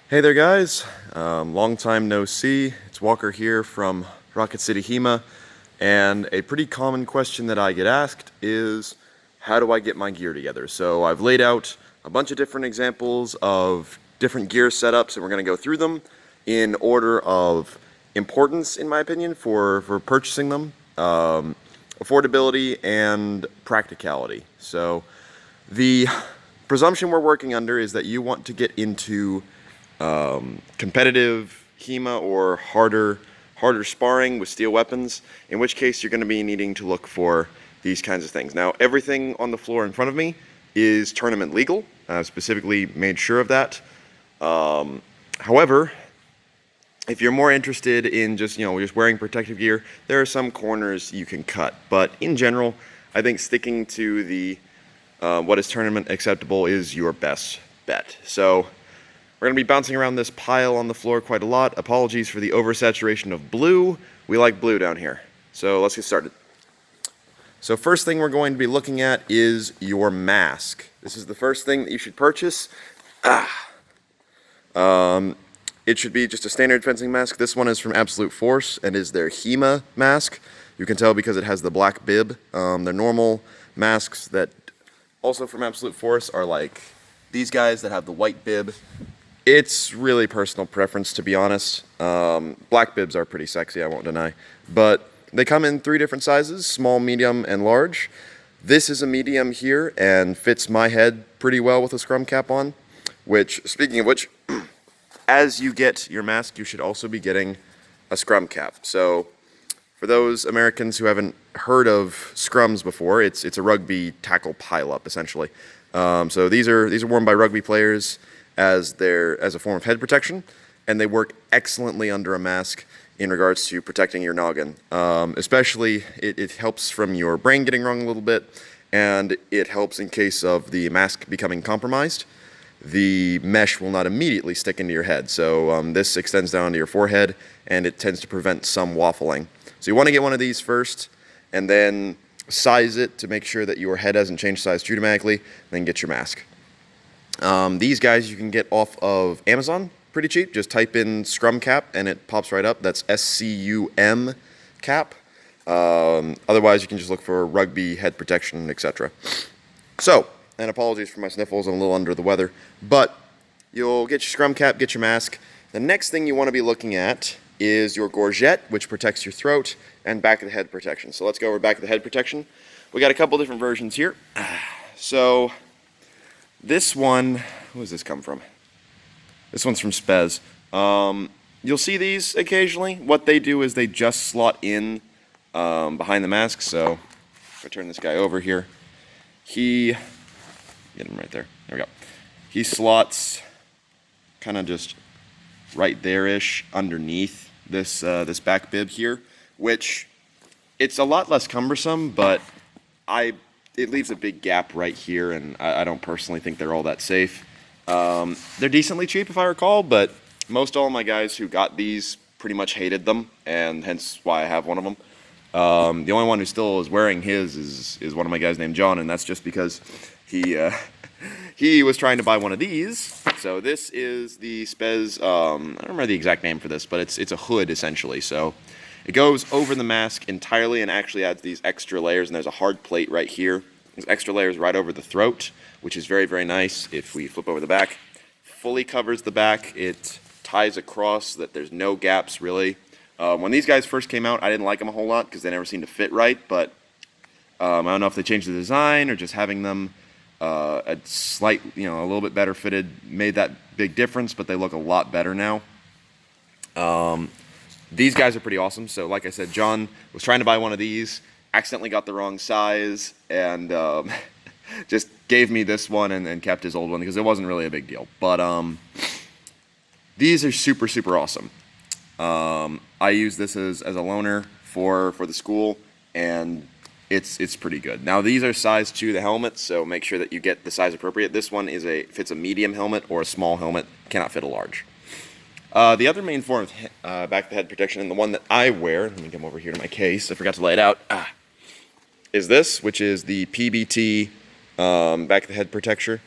Hey there guys, long time no see. It's Walker here from Rocket City HEMA, and a pretty common question that I get asked is, how do I get my gear together? So I've laid out a bunch of different examples of different gear setups, and we're going to go through them in order of importance, in my opinion, for purchasing them, affordability, and practicality. So the presumption we're working under is that you want to get into competitive HEMA or harder sparring with steel weapons, in which case you're going to be needing to look for these kinds of things. Now, everything on the floor in front of me is tournament legal. I've specifically made sure of that. However, if you're more interested in just wearing protective gear, there are some corners you can cut. But in general, I think sticking to the what is tournament acceptable is your best bet. So we're going to be bouncing around this pile on the floor quite a lot. Apologies for the oversaturation of blue. We like blue down here. So let's get started. So first thing we're going to be looking at is your mask. This is the first thing that you should purchase. It should be just a standard fencing mask. This one is from Absolute Force and is their HEMA mask. You can tell because it has the black bib. Their normal masks that also from Absolute Force are like these guys that have the white bib. It's really personal preference, to be honest. Black bibs are pretty sexy, I won't deny. But they come in 3 different sizes, small, medium, and large. This is a medium here and fits my head pretty well with a scrum cap on. Which, speaking of which, as you get your mask, you should also be getting a scrum cap. So for those Americans who haven't heard of scrums before, it's a rugby tackle pileup, essentially. So these are worn by rugby players as a form of head protection, and they work excellently under a mask in regards to protecting your noggin. Especially, it helps from your brain getting wrong a little bit, and it helps in case of the mask becoming compromised. The mesh will not immediately stick into your head, so this extends down to your forehead, and it tends to prevent some waffling. So you want to get one of these first, and then size it to make sure that your head hasn't changed size too dramatically, then get your mask. These guys you can get off of Amazon pretty cheap. Just type in scrum cap and it pops right up. That's SCUM cap. Otherwise, you can just look for rugby head protection, etc. So, and apologies for my sniffles, I'm a little under the weather, but you'll get your scrum cap, get your mask. The next thing you want to be looking at is your gorget, which protects your throat, and back of the head protection. So let's go over back of the head protection. We got a couple different versions here. So this one, who does this come from? This one's from Spez. You'll see these occasionally. What they do is they just slot in behind the mask. So if I turn this guy over here, get him right there. There we go. He slots kind of just right there-ish underneath this back bib here, which it's a lot less cumbersome, but it leaves a big gap right here, and I don't personally think they're all that safe. They're decently cheap, if I recall, but most all of my guys who got these pretty much hated them, and hence why I have one of them. The only one who still is wearing his is one of my guys named John, and that's just because he was trying to buy one of these. So this is the Spez, I don't remember the exact name for this, but it's a hood, essentially. So it goes over the mask entirely and actually adds these extra layers, and there's a hard plate right here. There's extra layers right over the throat, which is very, very nice. If we flip over the back, fully covers the back. It ties across so that there's no gaps, really. When these guys first came out, I didn't like them a whole lot because they never seemed to fit right, but I don't know if they changed the design or just having them a little bit better fitted made that big difference, but they look a lot better now. These guys are pretty awesome. So like I said, John was trying to buy one of these, accidentally got the wrong size, and just gave me this one and kept his old one because it wasn't really a big deal. But these are super, super awesome. I use this as a loaner for the school, and it's pretty good. Now these are size 2 the helmets, so make sure that you get the size appropriate. This one fits a medium helmet or a small helmet, cannot fit a large. The other main form of back of the head protection, and the one that I wear, let me come over here to my case, I forgot to lay it out, is this, which is the PBT back of the head protector.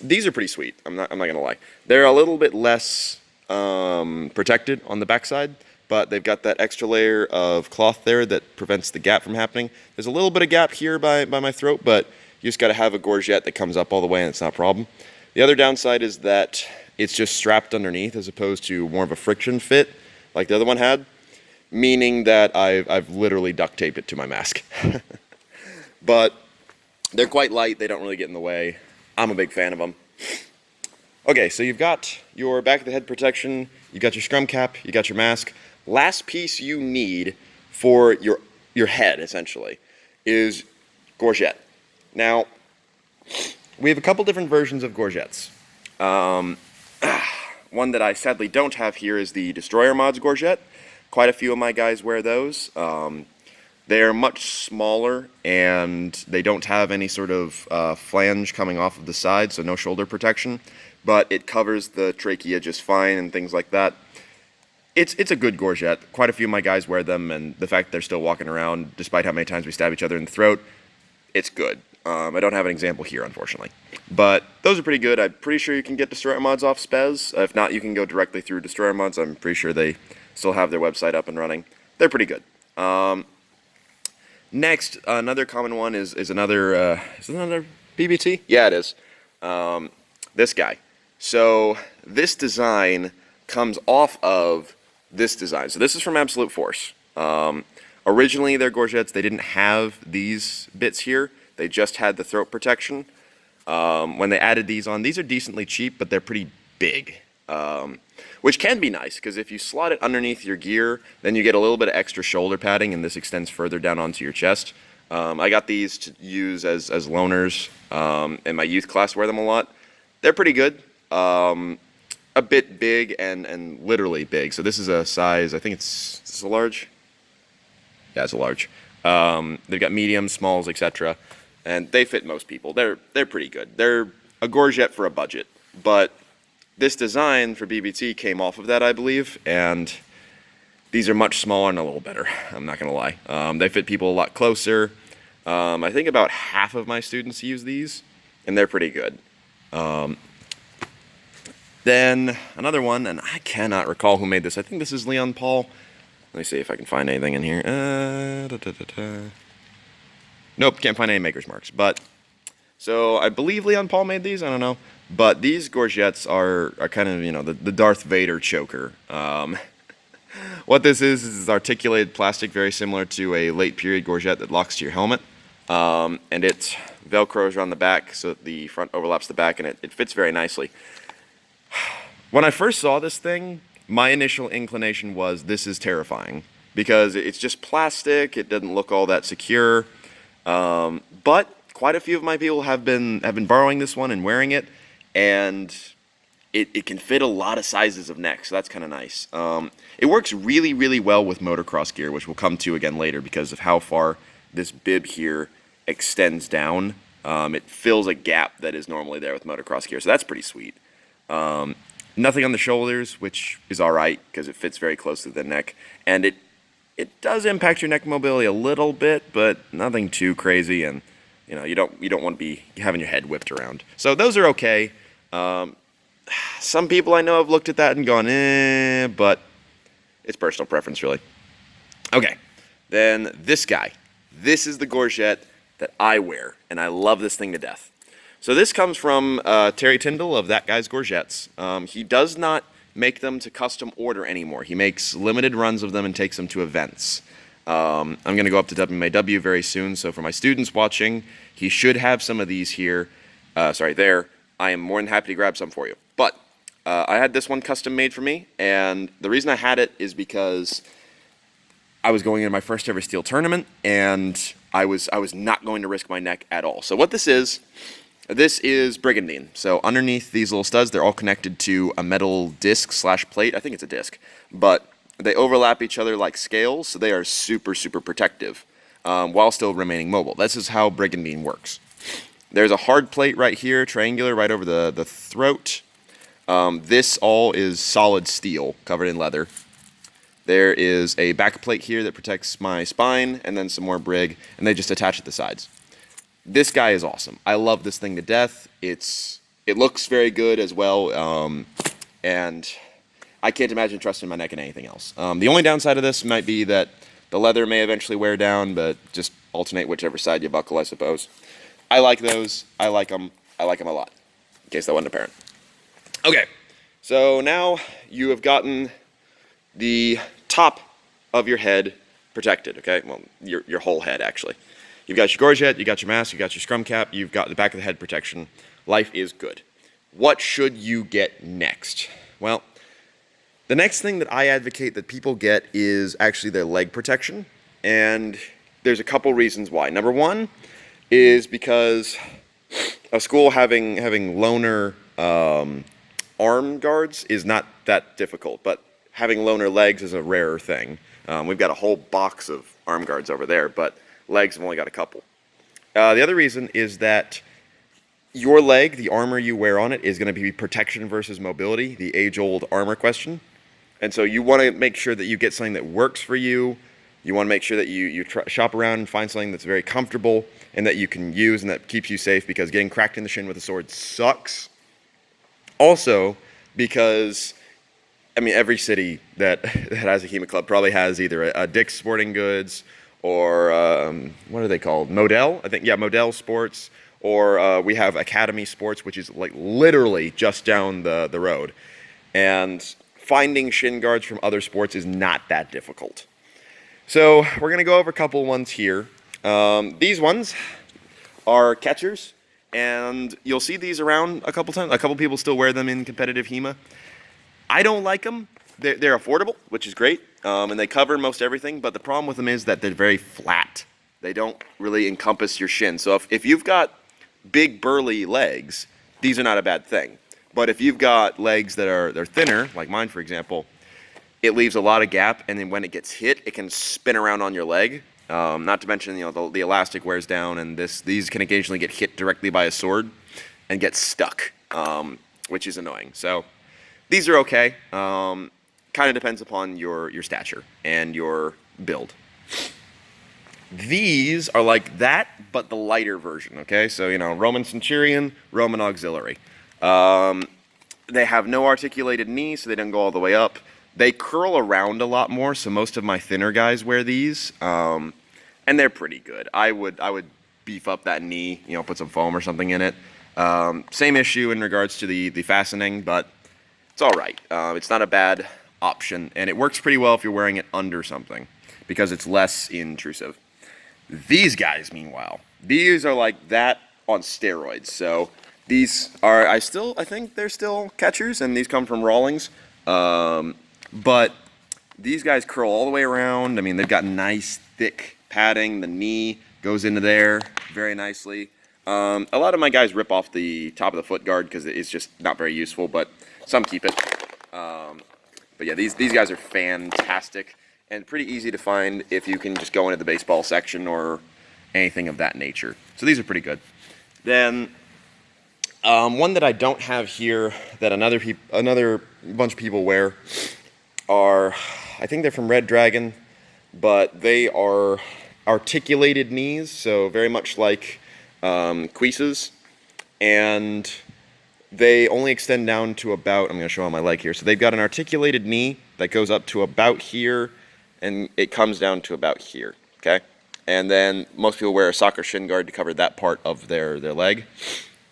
These are pretty sweet. I'm not gonna lie. They're a little bit less protected on the backside, but they've got that extra layer of cloth there that prevents the gap from happening. There's a little bit of gap here by my throat, but you just got to have a gorget that comes up all the way, and it's not a problem. The other downside is that it's just strapped underneath as opposed to more of a friction fit like the other one had, meaning that I've literally duct taped it to my mask. But they're quite light. They don't really get in the way. I'm a big fan of them. Okay, so you've got your back of the head protection, you got your scrum cap, you got your mask. Last piece you need for your head, essentially, is gorget. Now, we have a couple different versions of gorgets. One that I sadly don't have here is the Destroyer Mods gorget. Quite a few of my guys wear those. They're much smaller, and they don't have any sort of flange coming off of the side, so no shoulder protection. But it covers the trachea just fine and things like that. It's a good gorget. Quite a few of my guys wear them, and the fact they're still walking around, despite how many times we stab each other in the throat, it's good. I don't have an example here, unfortunately. But those are pretty good. I'm pretty sure you can get Destroyer Mods off Spez. If not, you can go directly through Destroyer Mods. I'm pretty sure they still have their website up and running. They're pretty good. Next, another common one is another BBT? Yeah, it is. This guy. So this design comes off of this design. So this is from Absolute Force. Originally, their gorgets, they didn't have these bits here. They just had the throat protection. When they added these on, these are decently cheap, but they're pretty big. Which can be nice, because if you slot it underneath your gear, then you get a little bit of extra shoulder padding, and this extends further down onto your chest. I got these to use as loners. In my youth class, wear them a lot. They're pretty good. A bit big and literally big. So this is a size, I think is this a large? Yeah, it's a large. They've got mediums, smalls, etc. And they fit most people. They're pretty good. They're a gorget for a budget. But this design for BBT came off of that, I believe, and these are much smaller and a little better. I'm not going to lie. They fit people a lot closer. I think about half of my students use these, and they're pretty good. Then another one, and I cannot recall who made this. I think this is Leon Paul. Let me see if I can find anything in here. Nope, can't find any maker's marks. But so I believe Leon Paul made these. I don't know. But these gorgets are kind of, you know, the Darth Vader choker. What this is articulated plastic, very similar to a late period gorget that locks to your helmet. And it velcros around the back so that the front overlaps the back, and it fits very nicely. When I first saw this thing, my initial inclination was this is terrifying because it's just plastic. It doesn't look all that secure. But quite a few of my people have been borrowing this one and wearing it, and it can fit a lot of sizes of neck, so that's kind of nice. It works really, really well with motocross gear, which we'll come to again later because of how far this bib here extends down. It fills a gap that is normally there with motocross gear, so that's pretty sweet. Nothing on the shoulders, which is all right because it fits very close to the neck, and it does impact your neck mobility a little bit, but nothing too crazy, and you know you don't want to be having your head whipped around. So those are okay. Some people I know have looked at that and gone, but it's personal preference, really. Okay, then this guy. This is the gorget that I wear, and I love this thing to death. So this comes from Terry Tyndall of That Guy's Gorgets. He does not make them to custom order anymore. He makes limited runs of them and takes them to events. I'm going to go up to WMAW very soon, so for my students watching, he should have some of these here. There. I am more than happy to grab some for you. But I had this one custom made for me, and the reason I had it is because I was going into my first ever steel tournament, and I was not going to risk my neck at all. So what this is brigandine. So underneath these little studs, they're all connected to a metal disc / plate. I think it's a disc, but they overlap each other like scales, so they are super, super protective while still remaining mobile. This is how brigandine works. There's a hard plate right here, triangular, right over the throat. This all is solid steel covered in leather. There is a back plate here that protects my spine, and then some more brig, and they just attach at the sides. This guy is awesome. I love this thing to death. It's It looks very good as well, and I can't imagine trusting my neck in anything else. The only downside of this might be that the leather may eventually wear down, but just alternate whichever side you buckle, I suppose. I like those. I like them. I like them a lot, in case that wasn't apparent. Okay, so now you have gotten the top of your head protected, okay? Well, your whole head, actually. You've got your gorget, you got your mask, you got your scrum cap, you've got the back of the head protection. Life is good. What should you get next? Well, the next thing that I advocate that people get is actually their leg protection, and there's a couple reasons why. Number one is because a school having loner arm guards is not that difficult, but having loner legs is a rarer thing. We've got a whole box of arm guards over there, but legs have only got a couple. The other reason is that your leg, the armor you wear on it, is going to be protection versus mobility, the age-old armor question. And so you want to make sure that you get something that works for you. You want to make sure that you shop around and find something that's very comfortable and that you can use and that keeps you safe, because getting cracked in the shin with a sword sucks. Also, because every city that has a HEMA club probably has either a Dick's Sporting Goods or what are they called? Modell, I think. Yeah, Modell Sports. Or we have Academy Sports, which is like literally just down the road. And finding shin guards from other sports is not that difficult. So we're gonna go over a couple ones here. These ones are catchers, and you'll see these around a couple times. A couple people still wear them in competitive HEMA. I don't like them. They're affordable, which is great, and they cover most everything, but the problem with them is that they're very flat. They don't really encompass your shin. So if you've got big burly legs, these are not a bad thing. But if you've got legs they're thinner, like mine for example, it leaves a lot of gap, and then when it gets hit, it can spin around on your leg. Not to mention, the elastic wears down, and these can occasionally get hit directly by a sword and get stuck, which is annoying. So these are okay. Kind of depends upon your stature and your build. These are like that, but the lighter version, okay? So, Roman Centurion, Roman Auxiliary. They have no articulated knee, so they don't go all the way up. They curl around a lot more, so most of my thinner guys wear these, and they're pretty good. I would beef up that knee, put some foam or something in it. Same issue in regards to the fastening, but it's all right. It's not a bad option, and it works pretty well if you're wearing it under something, because it's less intrusive. These guys, meanwhile, these are like that on steroids. So these are, I think they're still catchers, and these come from Rawlings. But these guys curl all the way around. They've got nice, thick padding. The knee goes into there very nicely. A lot of my guys rip off the top of the foot guard because it's just not very useful, but some keep it. But yeah, these guys are fantastic and pretty easy to find if you can just go into the baseball section or anything of that nature. So these are pretty good. Then one that I don't have here that another bunch of people wear are, I think they're from Red Dragon, but they are articulated knees, so very much like cuisses, and they only extend down to about, I'm going to show on my leg here, so they've got an articulated knee that goes up to about here, and it comes down to about here, okay? And then most people wear a soccer shin guard to cover that part of their leg.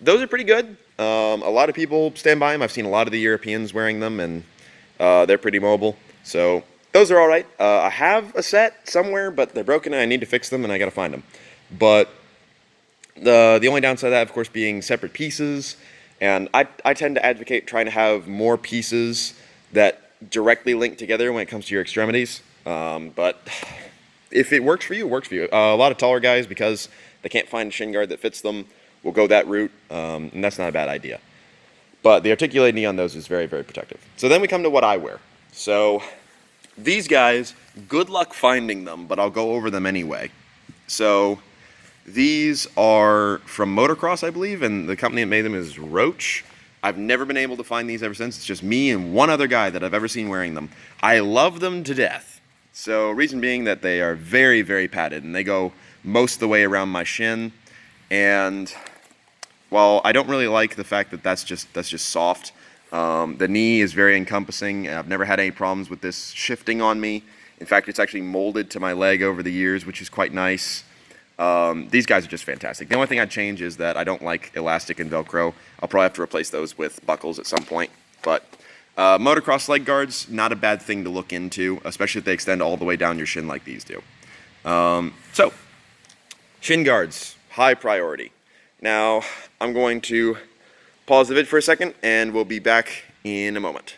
Those are pretty good. A lot of people stand by them. I've seen a lot of the Europeans wearing them, and they're pretty mobile. So those are all right. I have a set somewhere, but they're broken and I need to fix them, and I got to find them. But the only downside of that, of course, being separate pieces. And I tend to advocate trying to have more pieces that directly link together when it comes to your extremities. But if it works for you, it works for you. A lot of taller guys, because they can't find a shin guard that fits them, will go that route, and that's not a bad idea. But the articulated knee on those is very, very protective. So then we come to what I wear. So these guys, good luck finding them, but I'll go over them anyway. So these are from Motocross, I believe, and the company that made them is Roach. I've never been able to find these ever since. It's just me and one other guy that I've ever seen wearing them. I love them to death. So reason being that they are very, very padded, and they go most of the way around my shin. And while I don't really like the fact that that's just soft, the knee is very encompassing, and I've never had any problems with this shifting on me. In fact, it's actually molded to my leg over the years, which is quite nice. These guys are just fantastic. The only thing I'd change is that I don't like elastic and Velcro. I'll probably have to replace those with buckles at some point. But motocross leg guards, not a bad thing to look into, especially if they extend all the way down your shin like these do. So, shin guards, high priority. Now, I'm going to pause the vid for a second, and we'll be back in a moment.